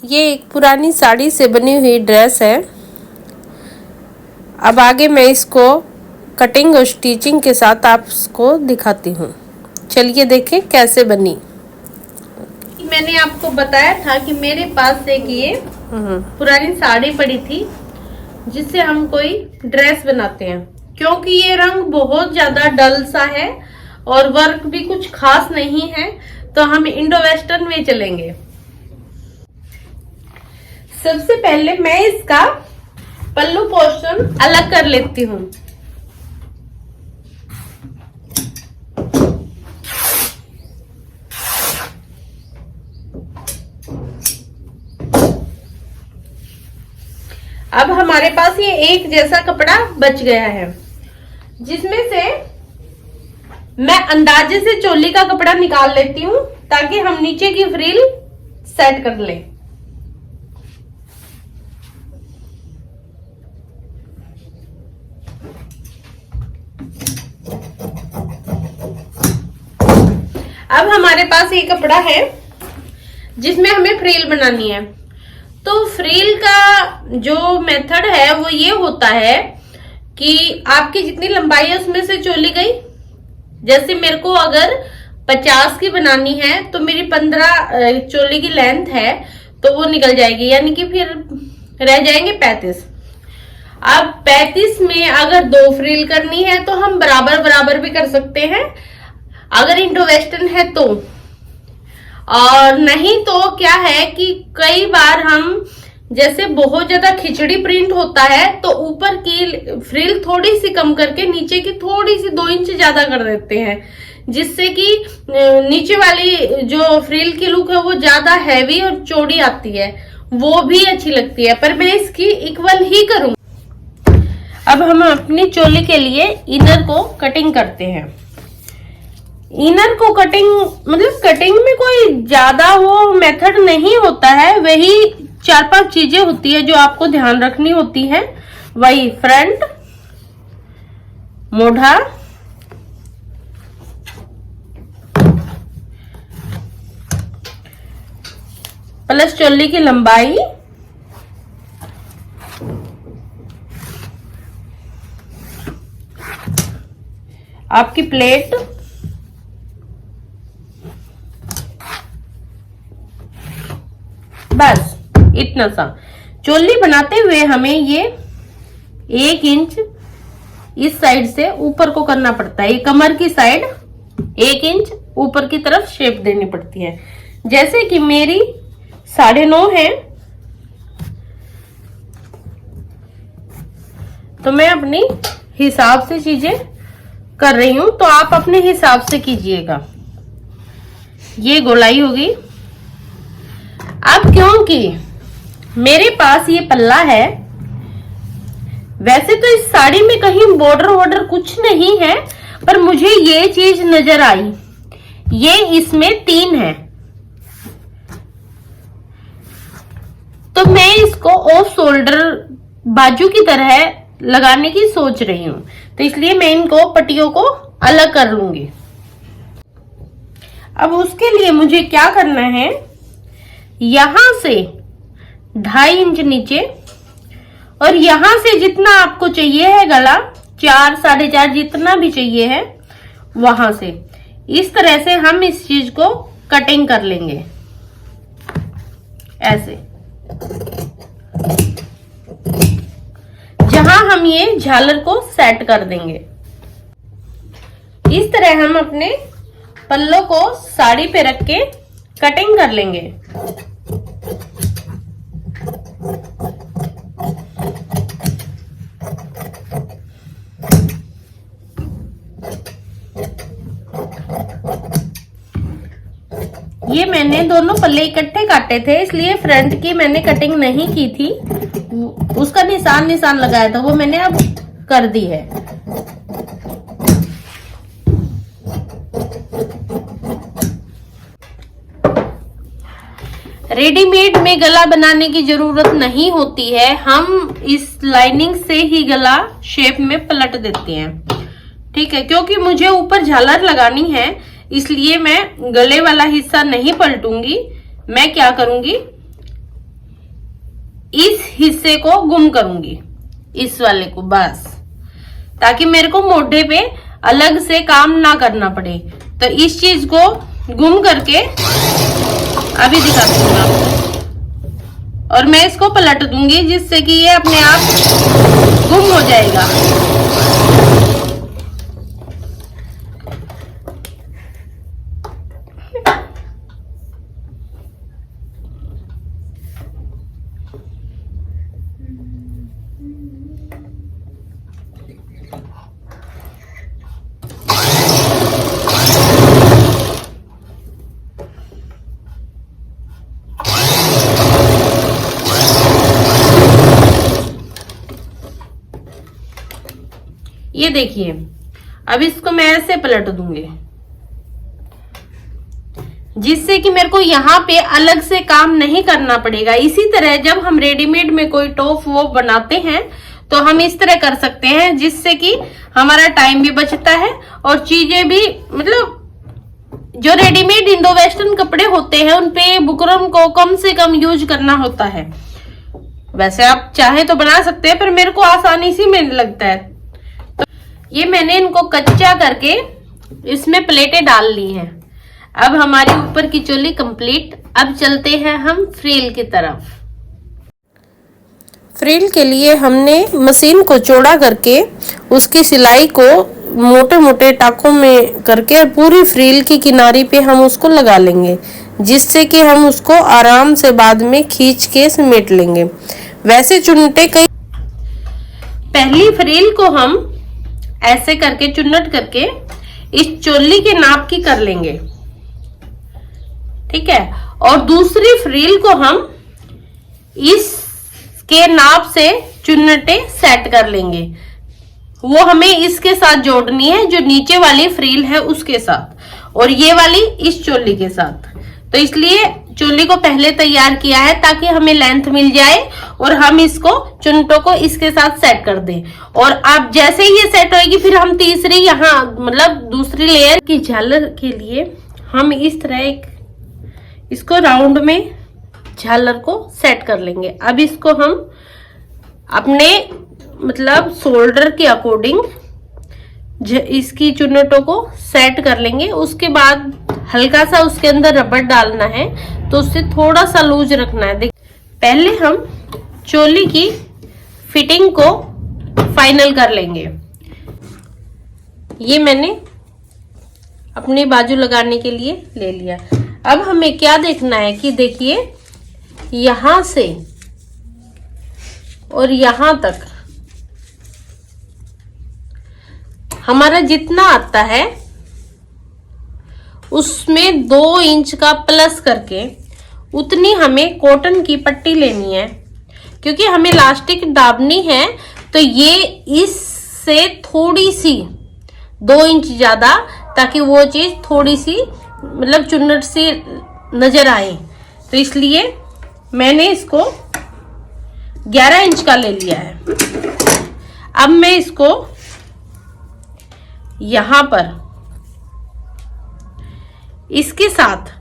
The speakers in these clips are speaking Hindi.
ये एक पुरानी साड़ी से बनी हुई ड्रेस है। अब आगे मैं इसको कटिंग और स्टिचिंग के साथ आपको दिखाती हूँ। चलिए देखें कैसे बनी। मैंने आपको बताया था कि मेरे पास एक ये पुरानी साड़ी पड़ी थी जिससे हम कोई ड्रेस बनाते हैं। क्योंकि ये रंग बहुत ज्यादा डल सा है और वर्क भी कुछ खास नहीं है, तो हम इंडो वेस्टर्न में चलेंगे। सबसे पहले मैं इसका पल्लू पोर्शन अलग कर लेती हूँ। अब हमारे पास ये एक जैसा कपड़ा बच गया है, जिसमें से मैं अंदाजे से चोली का कपड़ा निकाल लेती हूँ ताकि हम नीचे की फ्रिल सेट कर लें। अब हमारे पास ये कपड़ा है जिसमें हमें फ्रिल बनानी है। तो फ्रिल का जो मेथड है वो ये होता है कि आपकी जितनी लंबाई है उसमें से चोली गई। जैसे मेरे को अगर 50 की बनानी है तो मेरी 15 चोली की लेंथ है, तो वो निकल जाएगी, यानी कि फिर रह जाएंगे 35। अब 35 में अगर 2 फ्रिल करनी है तो हम बराबर बराबर भी कर सकते हैं अगर इंडो वेस्टर्न है तो। और नहीं तो क्या है कि कई बार हम जैसे बहुत ज्यादा खिचड़ी प्रिंट होता है तो ऊपर की फ्रिल थोड़ी सी कम करके नीचे की थोड़ी सी 2 इंच ज्यादा कर देते हैं, जिससे कि नीचे वाली जो फ्रिल की लुक है वो ज्यादा हैवी और चौड़ी आती है, वो भी अच्छी लगती है। पर मैं इसकी इक्वल ही करूंगी। अब हम अपनी चोली के लिए इनर को कटिंग करते हैं। इनर को कटिंग मतलब कटिंग में कोई ज्यादा वो मेथड नहीं होता है, वही 4-5 चीजें होती है जो आपको ध्यान रखनी होती है। वही फ्रंट, मोढ़ा, प्लस चोली की लंबाई, आपकी प्लेट, बस इतना सा। चोली बनाते हुए हमें ये 1 इंच इस साइड से ऊपर को करना पड़ता है। ये कमर की साइड 1 इंच ऊपर की तरफ शेप देनी पड़ती है। जैसे कि मेरी 9.5 है तो मैं अपनी हिसाब से चीजें कर रही हूं, तो आप अपने हिसाब से कीजिएगा। ये गोलाई होगी। अब क्योंकि मेरे पास ये पल्ला है, वैसे तो इस साड़ी में कहीं बॉर्डर वॉर्डर कुछ नहीं है, पर मुझे ये चीज नजर आई, ये इसमें 3 है, तो मैं इसको ऑफ शोल्डर बाजू की तरह लगाने की सोच रही हूं, तो इसलिए मैं इनको पट्टियों को अलग कर लूंगी। अब उसके लिए मुझे क्या करना है, यहां से 2.5 इंच नीचे और यहां से जितना आपको चाहिए है गला, 4 साढ़े 4 जितना भी चाहिए है, वहां से इस तरह से हम इस चीज को कटिंग कर लेंगे ऐसे। जहां हम ये झालर को सेट कर देंगे, इस तरह हम अपने पल्लों को साड़ी पे रख के कटिंग कर लेंगे। ये मैंने दोनों पल्ले इकट्ठे काटे थे, इसलिए फ्रंट की मैंने कटिंग नहीं की थी, उसका निशान लगाया था, वो मैंने अब कर दी है। रेडीमेड में गला बनाने की जरूरत नहीं होती है, हम इस लाइनिंग से ही गला शेप में पलट देते हैं। ठीक है, क्योंकि मुझे ऊपर झालर लगानी है इसलिए मैं गले वाला हिस्सा नहीं पलटूंगी। मैं क्या करूंगी, हिस्से को गुम करूंगी, इस वाले को, बस, ताकि मेरे को मोढे पे अलग से काम ना करना पड़े। तो इस चीज को गुम करके अभी दिखाती हूँ आपको, और मैं इसको पलट दूंगी जिससे कि ये अपने आप गुम हो जाएगा। ये देखिए, अब इसको मैं ऐसे पलट दूंगी जिससे कि मेरे को यहाँ पे अलग से काम नहीं करना पड़ेगा। इसी तरह जब हम रेडीमेड में कोई टॉप वो बनाते हैं तो हम इस तरह कर सकते हैं, जिससे कि हमारा टाइम भी बचता है और चीजें भी, मतलब जो रेडीमेड इंडो वेस्टर्न कपड़े होते हैं उनपे बुकरम को कम से कम यूज करना होता है। वैसे आप चाहे तो बना सकते हैं, पर मेरे को आसानी से मिलने लगता है। तो ये मैंने इनको कच्चा करके इसमें प्लेटें डाल ली हैं। अब हमारी ऊपर की चोली कंप्लीट। अब चलते हैं हम फ्रिल की तरफ। फ्रिल के लिए हमने मशीन को चौड़ा करके उसकी सिलाई को मोटे मोटे टाकों में करके पूरी फ्रिल की किनारी पे हम उसको लगा लेंगे, जिससे कि हम उसको आराम से बाद में खींच के समेट लेंगे। वैसे चुन्नटे कई, पहली फ्रिल को हम ऐसे करके चुन्नट करके इस चोली के नाप की कर लेंगे, ठीक है। और दूसरी फ्रिल को हम इसके नाप से चुन्नटे सेट कर लेंगे। वो हमें इसके साथ जोड़नी है, जो नीचे वाली फ्रिल है उसके साथ, और ये वाली इस चोली के साथ। तो इसलिए चोली को पहले तैयार किया है ताकि हमें लेंथ मिल जाए और हम इसको चुन्नटों को इसके साथ सेट कर दें। और अब जैसे ही ये सेट होगी फिर हम तीसरी, यहाँ मतलब दूसरी लेयर की झालर के लिए हम इस तरह एक इसको राउंड में झालर को सेट कर लेंगे। अब इसको हम अपने मतलब शोल्डर के अकॉर्डिंग इसकी चुन्नटों को सेट कर लेंगे। उसके बाद हल्का सा उसके अंदर रबड़ डालना है, तो उससे थोड़ा सा लूज रखना है। पहले हम चोली की फिटिंग को फाइनल कर लेंगे। ये मैंने अपनी बाजू लगाने के लिए ले लिया। अब हमें क्या देखना है कि देखिए, यहां से और यहां तक हमारा जितना आता है उसमें 2 इंच का प्लस करके उतनी हमें कॉटन की पट्टी लेनी है, क्योंकि हमें इलास्टिक दाबनी है। तो ये इससे थोड़ी सी 2 इंच ज्यादा, ताकि वो चीज थोड़ी सी मतलब चुन्नट सी नजर आए। तो इसलिए मैंने इसको 11 इंच का ले लिया है। अब मैं इसको यहां पर इसके साथ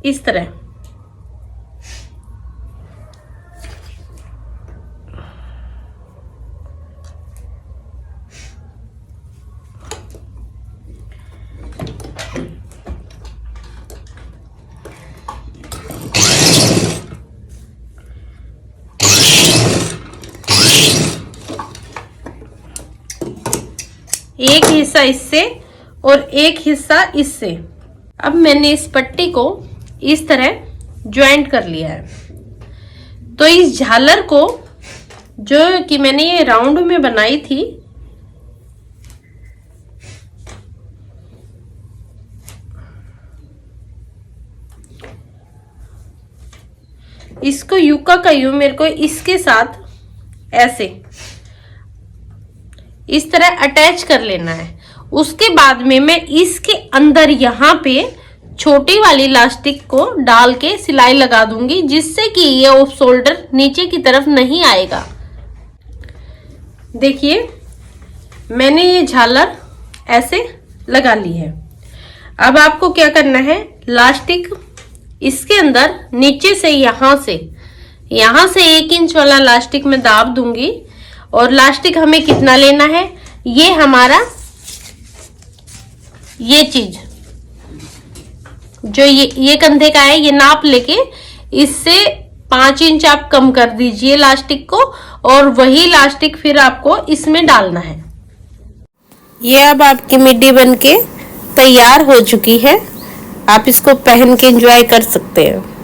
इस तरह एक हिस्सा इससे और एक हिस्सा इससे। अब मैंने इस पट्टी को इस तरह ज्वाइंट कर लिया है। तो इस झालर को जो कि मैंने ये राउंड में बनाई थी, इसको यूका का यूं मेरे को इसके साथ ऐसे इस तरह अटैच कर लेना है। उसके बाद में मैं इसके अंदर यहाँ पे छोटी वाली इलास्टिक को डाल के सिलाई लगा दूंगी, जिससे कि ये ऑफ शोल्डर नीचे की तरफ नहीं आएगा। देखिए, मैंने ये झालर ऐसे लगा ली है। अब आपको क्या करना है, इलास्टिक इसके अंदर नीचे से यहां से यहाँ से 1 इंच वाला लास्टिक मैं दाब दूंगी। और लास्टिक हमें कितना लेना है, ये हमारा ये चीज जो ये कंधे का है, ये नाप लेके इससे 5 इंच आप कम कर दीजिए लास्टिक को, और वही लास्टिक फिर आपको इसमें डालना है। ये अब आपकी मिड्डी बनके तैयार हो चुकी है। आप इसको पहन के एंजॉय कर सकते हैं।